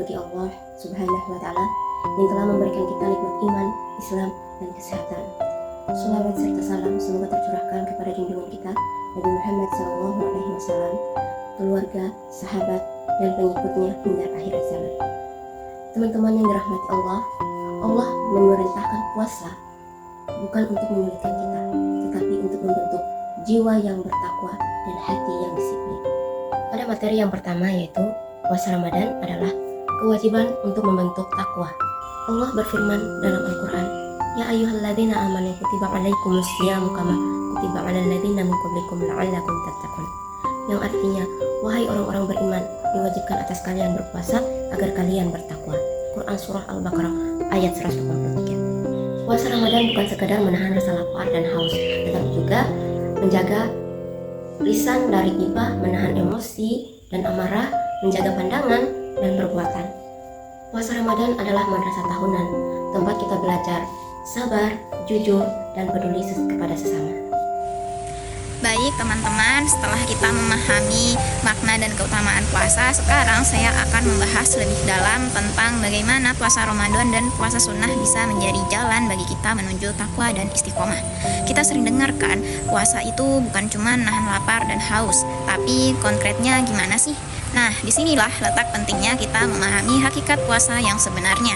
bagi Allah Subhanahu wa Ta'ala yang telah memberikan kita nikmat iman, Islam, dan kesehatan. Salawat serta salam semoga tercurahkan kepada junjungan kita Nabi Muhammad SAW, keluarga, sahabat, dan pengikutnya hingga akhir zaman. Teman-teman yang dirahmati Allah, Allah memerintahkan puasa bukan untuk menyulitkan kita, tetapi untuk membentuk jiwa yang bertakwa dan hati yang disiplin. Pada materi yang pertama yaitu puasa Ramadan adalah kewajiban untuk membentuk takwa. Allah berfirman dalam Al-Quran, Ya ayyuhalladzina amanu kutiba alaikumus syiyamu kama kutiba alal ladzina min qablikum la'allakum tattaqun. Yang artinya, wahai orang-orang beriman, diwajibkan atas kalian berpuasa agar kalian bertakwa. Quran Surah Al-Baqarah ayat 183. Puasa Ramadan bukan sekadar menahan rasa lapar dan haus, tetapi juga menjaga lisan dari ghibah, menahan emosi dan amarah, menjaga pandangan dan perbuatan. Puasa Ramadan adalah madrasah tahunan, tempat kita belajar sabar, jujur, dan peduli kepada sesama. Baik teman-teman, setelah kita memahami makna dan keutamaan puasa, sekarang saya akan membahas lebih dalam tentang bagaimana puasa Ramadan dan puasa sunnah bisa menjadi jalan bagi kita menuju takwa dan istiqomah. Kita sering dengarkan puasa itu bukan cuma nahan lapar dan haus, tapi konkretnya gimana sih? Nah, disinilah letak pentingnya kita memahami hakikat puasa yang sebenarnya.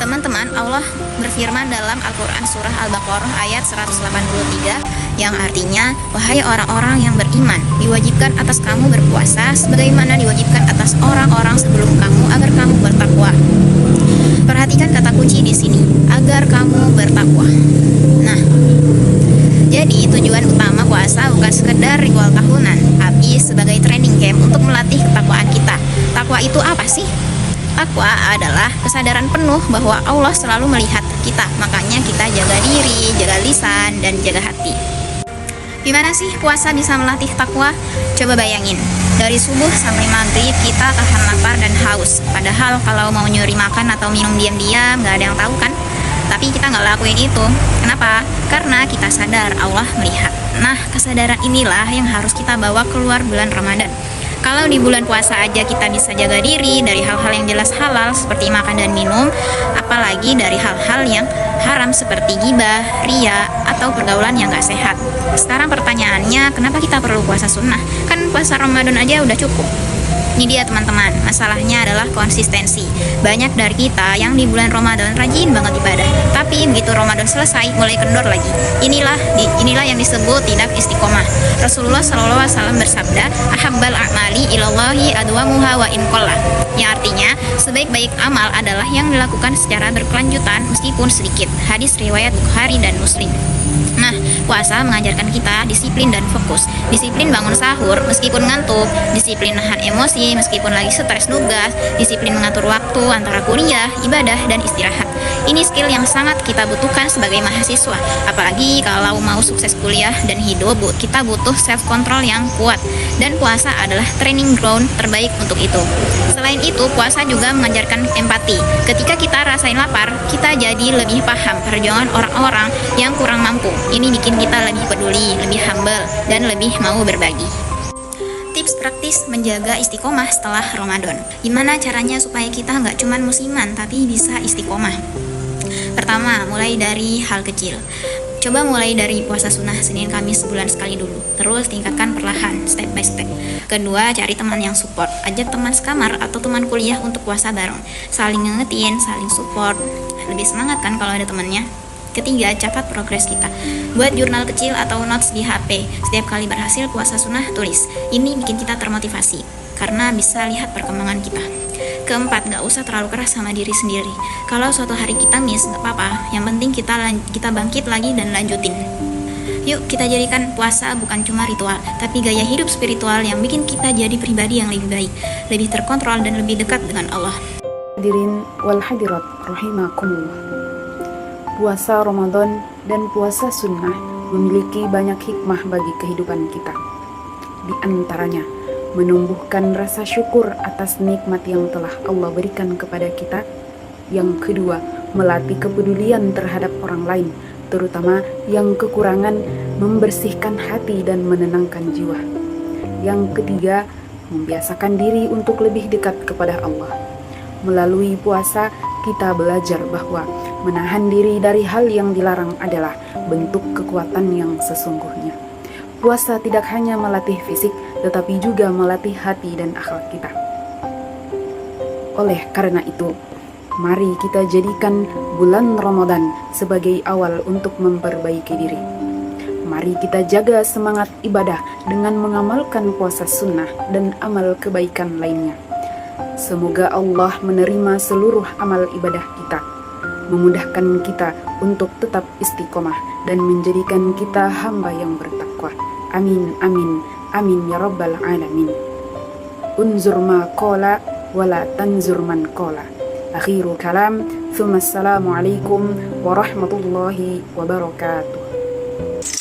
Teman-teman, Allah berfirman dalam Al-Quran Surah Al-Baqarah ayat 183 yang artinya, wahai orang-orang yang beriman, diwajibkan atas kamu berpuasa sebagaimana diwajibkan atas orang-orang sebelum kamu agar kamu bertakwa. Perhatikan kata kunci di sini, agar kamu bertakwa. Nah, jadi tujuan utama puasa bukan sekedar ritual tahunan, tapi sebagai training camp untuk melatih ketakwaan kita. Takwa itu apa sih? Takwa adalah kesadaran penuh bahwa Allah selalu melihat kita, makanya kita jaga diri, jaga lisan, dan jaga hati. Gimana sih puasa bisa melatih takwa? Coba bayangin, dari subuh sampai maghrib kita tahan lapar dan haus. Padahal kalau mau nyuri makan atau minum diam-diam gak ada yang tahu kan? Tapi kita gak lakuin itu. Kenapa? Karena kita sadar Allah melihat. Nah, kesadaran inilah yang harus kita bawa keluar bulan Ramadan. Kalau di bulan puasa aja kita bisa jaga diri dari hal-hal yang jelas halal seperti makan dan minum, apalagi dari hal-hal yang haram seperti ghibah, riya, atau pergaulan yang gak sehat. Sekarang pertanyaannya, kenapa kita perlu puasa sunnah? Kan puasa Ramadan aja udah cukup. Ini dia teman-teman, masalahnya adalah konsistensi. Banyak dari kita yang di bulan Ramadan rajin banget ibadah, tapi begitu Ramadan selesai mulai kendor lagi. Inilah yang disebut tidak istiqomah. Rasulullah SAW bersabda, ahabbal a'mali ilallahi adwamuha wa in qalla. Yang artinya, sebaik-baik amal adalah yang dilakukan secara berkelanjutan meskipun sedikit. Hadis riwayat Bukhari dan Muslim. Nah, puasa mengajarkan kita disiplin dan fokus. Disiplin bangun sahur meskipun ngantuk, disiplin nahan emosi meskipun lagi stres nugas, disiplin mengatur waktu antara kuliah, ibadah, dan istirahat. Ini skill yang sangat kita butuhkan sebagai mahasiswa. Apalagi kalau mau sukses kuliah dan hidup, kita butuh self control yang kuat. Dan puasa adalah training ground terbaik untuk itu. Selain itu, puasa juga mengajarkan empati. Ketika kita rasain lapar, kita jadi lebih paham perjuangan orang-orang yang kurang mampu. Ini bikin kita lebih peduli, lebih humble, dan lebih mau berbagi. Tips praktis menjaga istiqomah setelah Ramadan. Gimana caranya supaya kita nggak cuma musiman, tapi bisa istiqomah? Pertama, mulai dari hal kecil. Coba mulai dari puasa sunnah Senin Kamis sebulan sekali dulu. Terus tingkatkan perlahan, step by step. Kedua, cari teman yang support. Ajak teman sekamar atau teman kuliah untuk puasa bareng. Saling ngingetin, saling support. Lebih semangat kan kalau ada temannya. Ketiga, catat progres kita. Buat jurnal kecil atau notes di HP. Setiap kali berhasil puasa sunnah, tulis. Ini bikin kita termotivasi, karena bisa lihat perkembangan kita. Keempat, gak usah terlalu keras sama diri sendiri. Kalau suatu hari kita miss, gak apa-apa. Yang penting kita bangkit lagi dan lanjutin. Yuk kita jadikan puasa bukan cuma ritual, tapi gaya hidup spiritual yang bikin kita jadi pribadi yang lebih baik, lebih terkontrol dan lebih dekat dengan Allah. Hadirin wal hadirat rahimakumullah. Puasa Ramadan dan puasa sunnah memiliki banyak hikmah bagi kehidupan kita. Di antaranya, menumbuhkan rasa syukur atas nikmat yang telah Allah berikan kepada kita. Yang kedua, melatih kepedulian terhadap orang lain, terutama yang kekurangan, membersihkan hati dan menenangkan jiwa. Yang ketiga, membiasakan diri untuk lebih dekat kepada Allah. Melalui puasa, kita belajar bahwa menahan diri dari hal yang dilarang adalah bentuk kekuatan yang sesungguhnya. Puasa tidak hanya melatih fisik, tetapi juga melatih hati dan akhlak kita. Oleh karena itu, mari kita jadikan bulan Ramadan sebagai awal untuk memperbaiki diri. Mari kita jaga semangat ibadah dengan mengamalkan puasa sunnah dan amal kebaikan lainnya. Semoga Allah menerima seluruh amal ibadah kita, memudahkan kita untuk tetap istiqomah dan menjadikan kita hamba yang bertakwa. Amin, amin, amin ya rabbal alamin. Unzur ma qala wala tanzur man qala. Akhiru kalam, thumma assalamu alaikum warahmatullahi wabarakatuh.